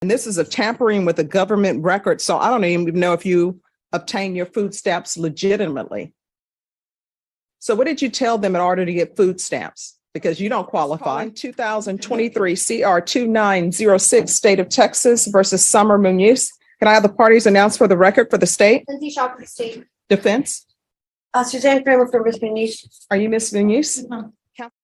And this is a tampering with a government record. So I don't even know if you obtain your food stamps legitimately. So what did you tell them in order to get food stamps? Because you don't qualify. 2023 CR 2906, State of Texas versus Summer Munoz. Can I have the parties announced for the record for the state? Lindsay Shaw for the state. Defense? Suzanne Kramer for Miss Munoz. Are you Miss Munoz?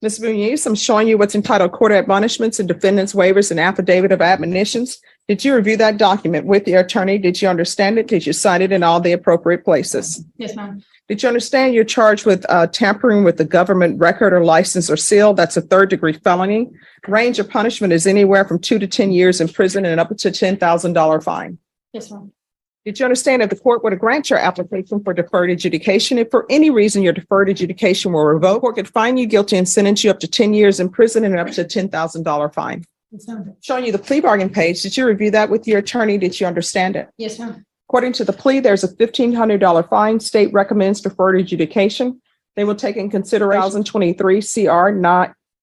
Ms. Munoz, I'm showing you what's entitled Court Admonishments and Defendants Waivers and Affidavit of Admonitions. Did you review that document with your attorney? Did you understand it? Did you sign it in all the appropriate places? Yes, ma'am. Did you understand you're charged with tampering with the government record or license or seal? That's a third-degree felony. Range of punishment is anywhere from 2 to 10 years in prison and up to $10,000 fine. Yes, ma'am. Did you understand if the court were to grant your application for deferred adjudication, if for any reason your deferred adjudication were revoked, the court could find you guilty and sentence you up to 10 years in prison and up to $10,000 fine? Yes, ma'am. Showing you the plea bargain page. Did you review that with your attorney? Did you understand it? Yes, ma'am. According to the plea, there's a $1,500 fine. State recommends deferred adjudication. They will take in consideration 2023 CR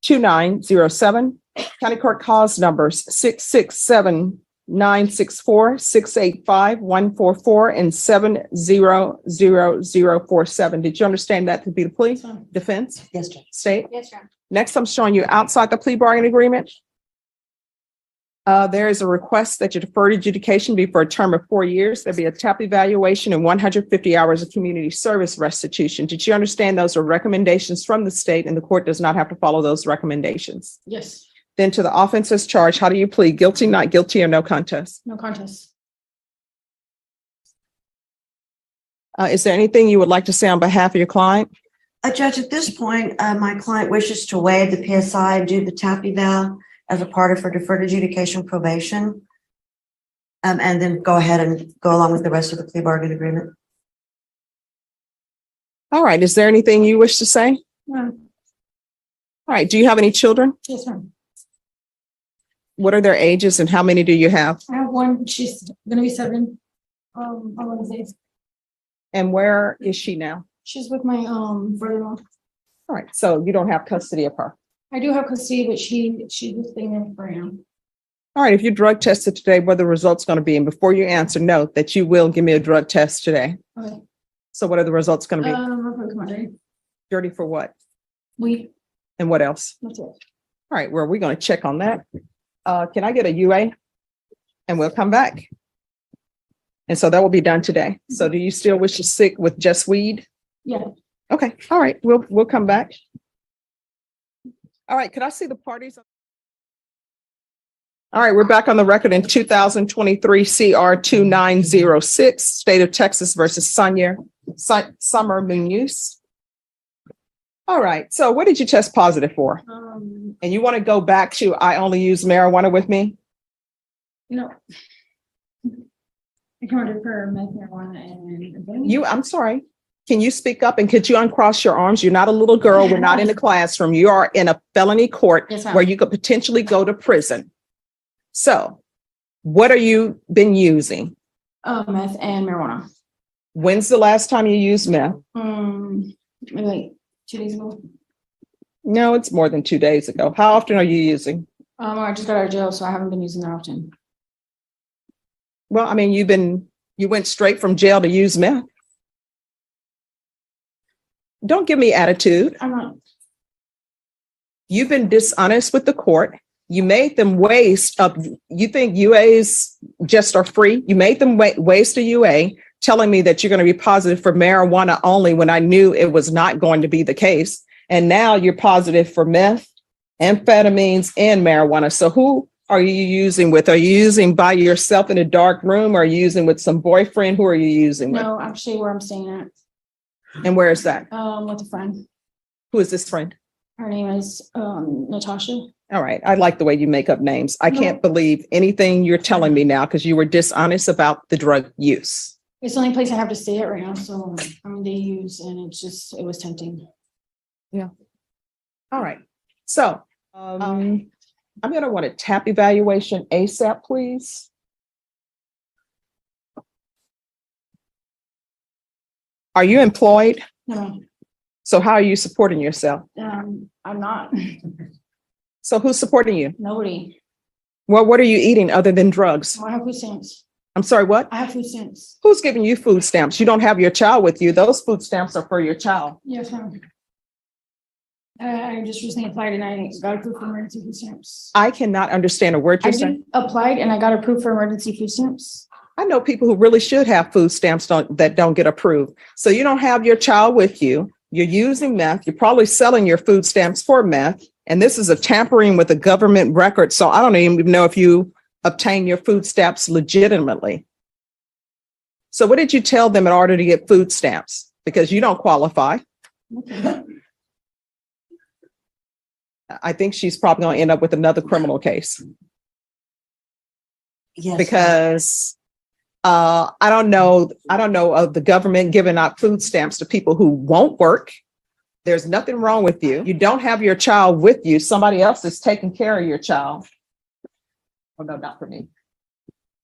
2907, County Court cause numbers 667-964, 685-144, and 700047. Did you understand that to be the plea? Yes, ma'am. Defense? Yes, Judge. State? Yes, ma'am. Next, I'm showing you outside the plea bargain agreement. There is a request that your deferred adjudication be for a term of 4 years. There'll be a TAP evaluation and 150 hours of community service restitution. Did you understand those are recommendations from the state and the court does not have to follow those recommendations? Yes. Then to the offenses charged, how do you plead? Guilty, not guilty, or no contest? No contest. Is there anything you would like to say on behalf of your client? Judge, at this point, my client wishes to waive the PSI and do the TAP eval as a part of her deferred adjudication probation. And then go ahead and go along with the rest of the plea bargain agreement. All right. Is there anything you wish to say? No. All right. Do you have any children? Yes, ma'am. What are their ages and how many do you have? I have one. She's gonna be 7 on Wednesday. And where is she now? She's with my brother-in-law. All right. So you don't have custody of her. I do have custody, but she's just staying there for now. All right. If you drug tested today, what are the results going to be? And before you answer, note that you will give me a drug test today. Okay. So what are the results going to be? Come on, Jerry. Dirty for what? We. And what else? That's it. All right. Well, we're going to check on that. Can I get a UA? And we'll come back. And so that will be done today. So do you still wish to stick with just weed? Yeah. Okay. All right. We'll come back. All right. Could I see the parties? All right. We're back on the record in 2023 CR 2906, State of Texas versus Summer Munoz. All right. So what did you test positive for? And you want to go back to I only use marijuana with me? No. I counted for meth, marijuana, and I'm sorry. Can you speak up and could you uncross your arms? You're not a little girl. We're not in the classroom. You are in a felony court Yes, ma'am. where you could potentially go to prison. So what are you been using? meth and marijuana. When's the last time you used meth? Maybe like 2 days ago. No, it's more than 2 days ago. How often are you using? I just got out of jail, so I haven't been using that often. Well, I mean, you went straight from jail to use meth. Don't give me attitude. I'm not. You've been dishonest with the court. You made them waste of, you think UAs just are free? You made them waste a UA telling me that you're going to be positive for marijuana only when I knew it was not going to be the case. And now you're positive for meth, amphetamines, and marijuana. So who are you using with? Are you using by yourself in a dark room? Or are you using with some boyfriend? Who are you using with? No, actually where I'm staying at. And where is that? With a friend. Who is this friend? Her name is Natasha. All right. I like the way you make up names. I can't believe anything you're telling me now because you were dishonest about the drug use. It's the only place I have to stay at right now. So they use and it was tempting. Yeah. All right. So I'm going to want a TAP evaluation ASAP, please. Are you employed? No, So how are you supporting yourself? I'm not. So who's supporting you? Nobody. Well, what are you eating other than drugs? I have food stamps. I'm sorry, what? I have food stamps. Who's giving you food stamps? You don't have your child with you. Those food stamps are for your child. Yes, ma'am. I just recently applied and I got approved for emergency food stamps. I cannot understand a word I you're saying. just applied and I got approved for emergency food stamps. I know people who really should have food stamps that don't get approved. So you don't have your child with you. You're using meth. You're probably selling your food stamps for meth. And this is a tampering with a government record. So I don't even know if you obtain your food stamps legitimately. So what did you tell them in order to get food stamps? Because you don't qualify. Okay. I think she's probably going to end up with another criminal case. Yes. Because I don't know of the government giving out food stamps to people who won't work. There's nothing wrong with you. You don't have your child with you. Somebody else is taking care of your child. Oh, no, not for me.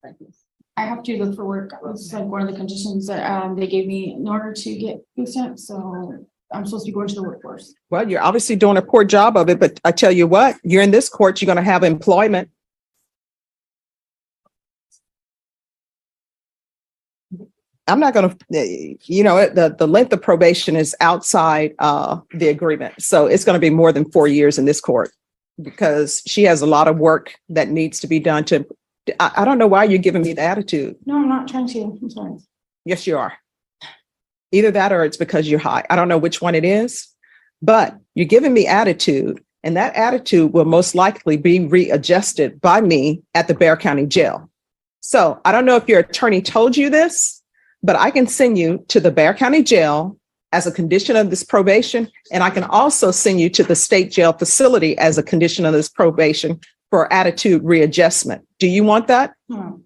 Thank you. I have to look for work. It's like one of the conditions that they gave me in order to get food stamps. So I'm supposed to be going to the workforce. Well, you're obviously doing a poor job of it, but I tell you what, you're in this court, you're going to have employment. I'm not going to, the length of probation is outside the agreement. So it's going to be more than 4 years in this court because she has a lot of work that needs to be done to, I don't know why you're giving me the attitude. No, I'm not trying to. I'm sorry. Yes, you are. Either that or it's because you're high. I don't know which one it is, but you're giving me attitude, and that attitude will most likely be readjusted by me at the Bexar County Jail. So I don't know if your attorney told you this, but I can send you to the Bexar County Jail as a condition of this probation, and I can also send you to the state jail facility as a condition of this probation for attitude readjustment. Do you want that? No.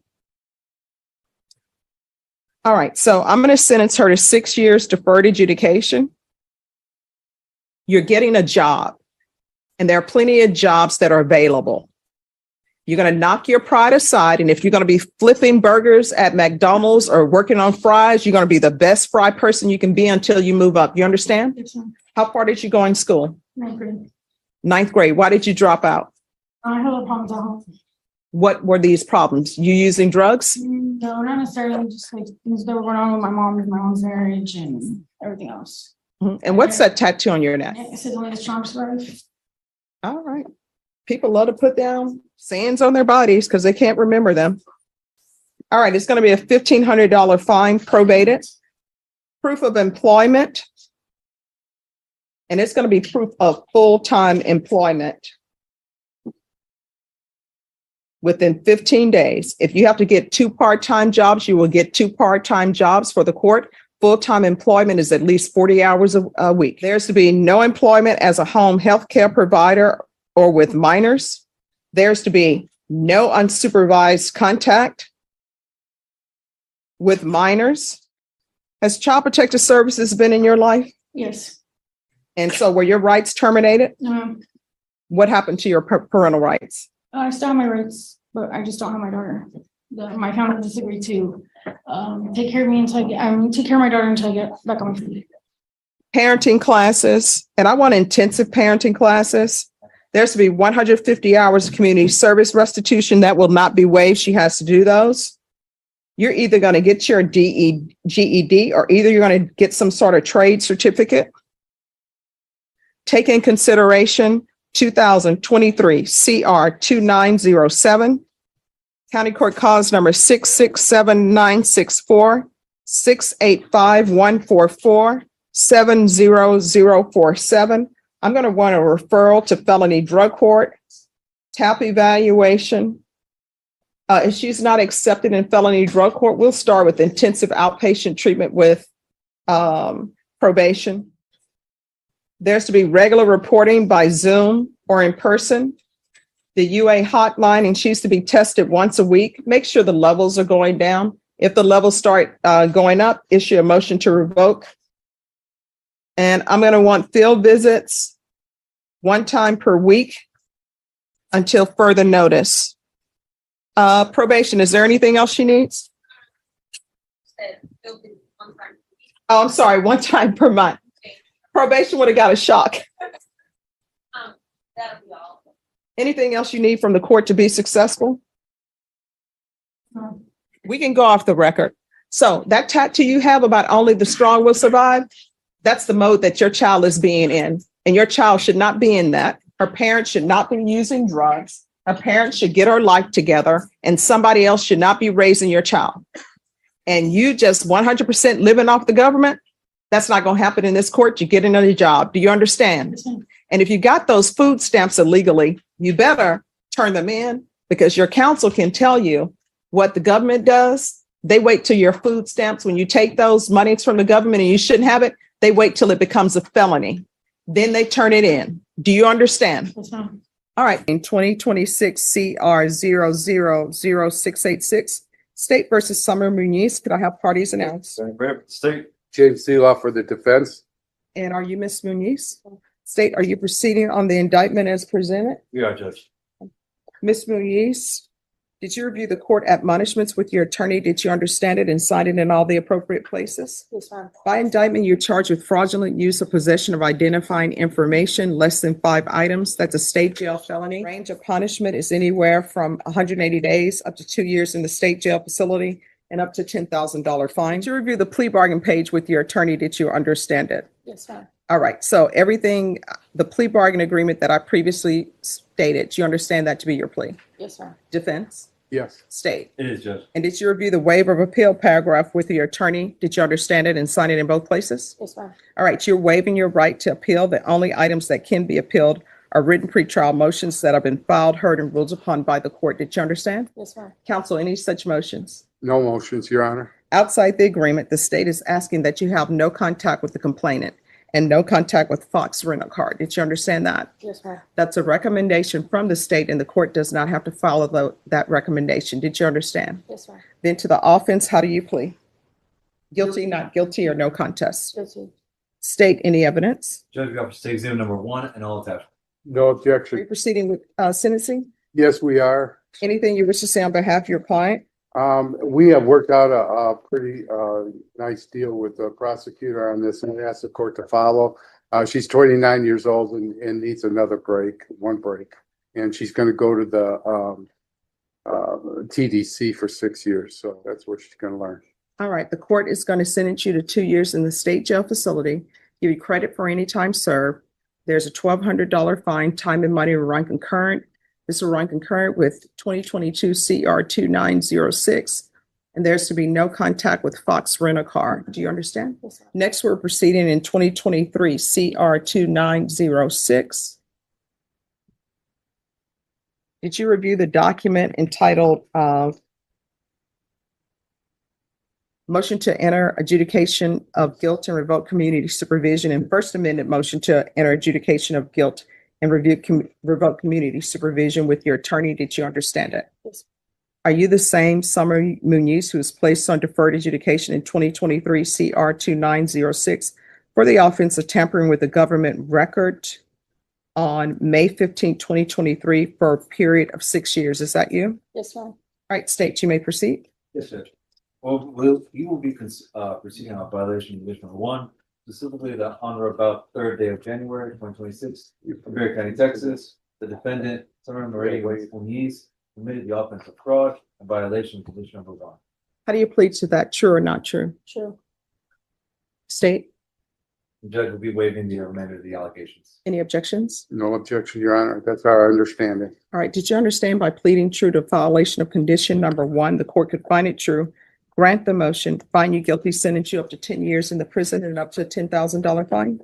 All right, so I'm going to sentence her to 6 years deferred adjudication. You're getting a job, and there are plenty of jobs that are available. You're going to knock your pride aside, and if you're going to be flipping burgers at McDonald's or working on fries, you're going to be the best fry person you can be until you move up. You understand? Yes, ma'am. How far did you go in school? Ninth grade. 9th grade. Why did you drop out? I had a problems at home. What were these problems? You using drugs? No, not necessarily. Just like things that were going on with my mom's marriage and everything else. Mhm. And what's that tattoo on your neck? It says only the strong survive. All right. People love to put down sayings on their bodies because they can't remember them. All right. It's going to be a $1,500 fine, probated. Proof of employment. And it's going to be proof of full-time employment within 15 days. If you have to get 2 part-time jobs, you will get 2 part-time jobs for the court. Full-time employment is at least 40 hours a week. There's to be no employment as a home health care provider or with minors. There's to be no unsupervised contact with minors. Has Child Protective Services been in your life? Yes. And so were your rights terminated? No. What happened to your parental rights? I still have my rights, but I just don't have my daughter. My family disagreed to take care of me until I get, take care of my daughter until I get back on my feet. Parenting classes, and I want intensive parenting classes. There's to be 150 hours of community service restitution that will not be waived. She has to do those. You're either going to get your GED or either you're going to get some sort of trade certificate. Take in consideration 2023 CR 2907, County Court Cause number 667-964, 685-144, 70047. I'm going to want a referral to felony drug court, TAP evaluation. If she's not accepted in felony drug court, we'll start with intensive outpatient treatment with probation. There's to be regular reporting by Zoom or in person. The UA hotline, and she's to be tested once a week. Make sure the levels are going down. If the levels start going up, issue a motion to revoke. And I'm going to want field visits 1 time per week until further notice. Probation, is there anything else she needs? Oh, I'm sorry, 1 time per month. Probation would have got a shock. That'll be all. Anything else you need from the court to be successful? No. We can go off the record. So that tattoo you have about only the strong will survive, that's the mode that your child is being in. And your child should not be in that. Her parents should not be using drugs. Her parents should get her life together, and somebody else should not be raising your child. And you just 100% living off the government, that's not going to happen in this court. You get another job. Do you understand? Yes, ma'am. And if you got those food stamps illegally, you better turn them in, because your counsel can tell you what the government does. They wait till your food stamps, when you take those monies from the government and you shouldn't have it, they wait till it becomes a felony. Then they turn it in. Do you understand? Yes, ma'am. All right. In 2026 CR 000686, State versus Summer Muniz. Could I have parties announced? State, James Seeloff for the defense. And are you Miss Muniz? State, are you proceeding on the indictment as presented? We are, Judge. Ms. Muniz, did you review the court admonishments with your attorney? Did you understand it and sign it in all the appropriate places? Yes, ma'am. By indictment, you're charged with fraudulent use or possession of identifying information less than 5 items. That's a state jail felony. Range of punishment is anywhere from 180 days up to 2 years in the state jail facility and up to $10,000 fine. Did you review the plea bargain page with your attorney? Did you understand it? Yes, ma'am. All right. So everything, the plea bargain agreement that I previously stated, do you understand that to be your plea? Yes, ma'am. Defense? Yes. State? It is, Judge. And did you review the waiver of appeal paragraph with your attorney? Did you understand it and sign it in both places? Yes, ma'am. All right, you're waiving your right to appeal. The only items that can be appealed are written pretrial motions that have been filed, heard, and ruled upon by the court. Did you understand? Yes, ma'am. Counsel, any such motions? No motions, Your Honor. Outside the agreement, the state is asking that you have no contact with the complainant and no contact with Fox Rental Car. Did you understand that? Yes, ma'am. That's a recommendation from the state, and the court does not have to follow that recommendation. Did you understand? Yes, ma'am. Then to the offense, how do you plead? Guilty, not guilty, or no contest? Guilty. State any evidence. Judge, we got state exam number 1 and all attached. No Are you objection. proceeding with sentencing? Yes, we are. Anything you wish to say on behalf of your client? We have worked out a pretty nice deal with the prosecutor on this, and we asked the court to follow. She's 29 years old and needs another break, one break. And she's going to go to the TDC for 6 years. So that's where she's going to learn. All right, the court is going to sentence you to 2 years in the state jail facility, give you credit for any time served. There's a $1,200 fine, time and money will run concurrent. This will run concurrent with 2022 CR 2906. And there's to be no contact with Fox Rent a Car. Do you understand? Yes, ma'am. Next, we're proceeding in 2023 CR 2906. Did you review the document entitled Motion to Enter Adjudication of Guilt and Revoke Community Supervision and First Amendment Motion to Enter Adjudication of Guilt and Revoke Community Supervision with your attorney? Did you understand it? Yes. Are you the same Summer Muniz who was placed on deferred adjudication in 2023 CR 2906 for the offense of tampering with the government record on May 15, 2023 for a period of 6 years? Is that you? Yes, ma'am. All right, state, you may proceed. Yes, Judge. Well, you will be proceeding on violation of condition number 1, specifically that on or about 3rd day of January 2026, from Berry County, Texas, the defendant, Summer Muniz, committed the offense of fraud and violation of condition number 1. How do you plead to that? True or not true? True. State, The judge will be waiving the remainder of the allegations. any objections? No objection, Your Honor. That's our understanding. All right, did you understand by pleading true to violation of condition number 1, the court could find it true, grant the motion, find you guilty, sentence you up to 10 years in the prison and up to a $10,000 fine?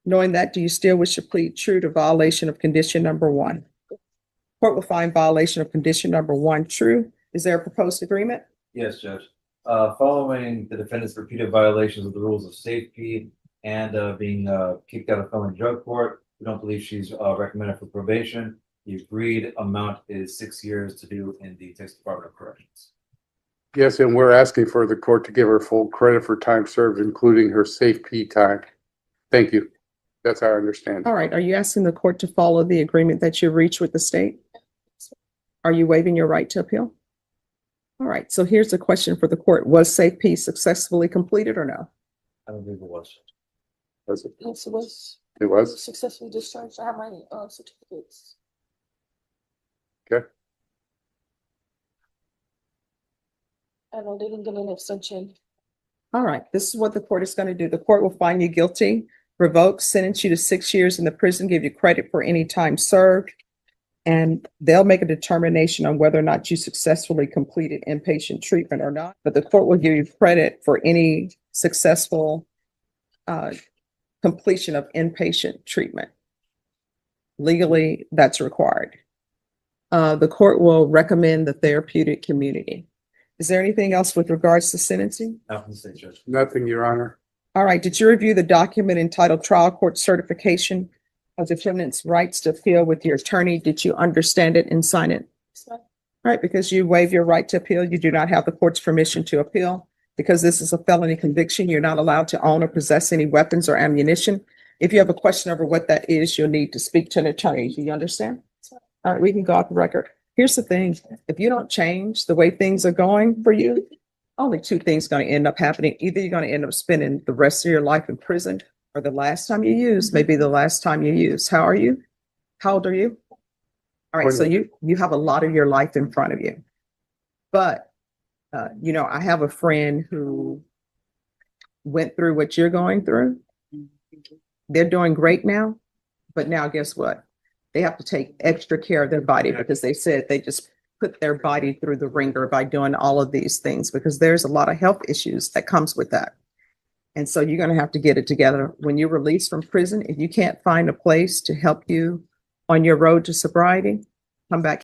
Knowing that, do you still wish to plead true to violation of condition number 1? Court will find violation of condition number 1 true. Is there a proposed agreement? Yes, Judge. Following the defendant's repeated violations of the rules of safety and being kicked out of felony drug court, we don't believe she's recommended for probation. The agreed amount is 6 years to do in the Texas Department of Corrections. Yes, and we're asking for the court to give her full credit for time served, including her safety time. Thank you. That's our understanding. All right, are you asking the court to follow the agreement that you reached with the state? Are you waiving your right to appeal? All right, so here's the question for the court. Was Safe P successfully completed or no? I don't believe it was. Was it? Yes, it was It was? successfully discharged. I have my certificates. Okay. I know they didn't get an extension. All right, this is what the court is going to do. The court will find you guilty, revoke, sentence you to 6 years in the prison, give you credit for any time served, and they'll make a determination on whether or not you successfully completed inpatient treatment or not. But the court will give you credit for any successful completion of inpatient treatment. Legally, that's required. The court will recommend the therapeutic community. Is there anything else with regards to sentencing? Not from the state judge. Nothing, Your Honor. All right, did you review the document entitled Trial Court Certification of Defendant's Rights to Appeal with your attorney? Did you understand it and sign it? All right, because you waive your right to appeal, you do not have the court's permission to appeal. Because this is a felony conviction, you're not allowed to own or possess any weapons or ammunition. If you have a question over what that is, you'll need to speak to an attorney. Do you understand? All right, we can go off the record. Here's the thing, if you don't change the way things are going for you, only two things going to end up happening. Either you're going to end up spending the rest of your life in prison, or the last time you use may be the last time you use. How are you? How old are you? All right, so you have a lot of your life in front of you. But, you know, I have a friend who went through what you're going through. They're doing great now, but now guess what? They have to take extra care of their body because they said they just put their body through the ringer by doing all of these things, because there's a lot of health issues that comes with that. And so you're going to have to get it together. When you're released from prison, if you can't find a place to help you on your road to sobriety, come back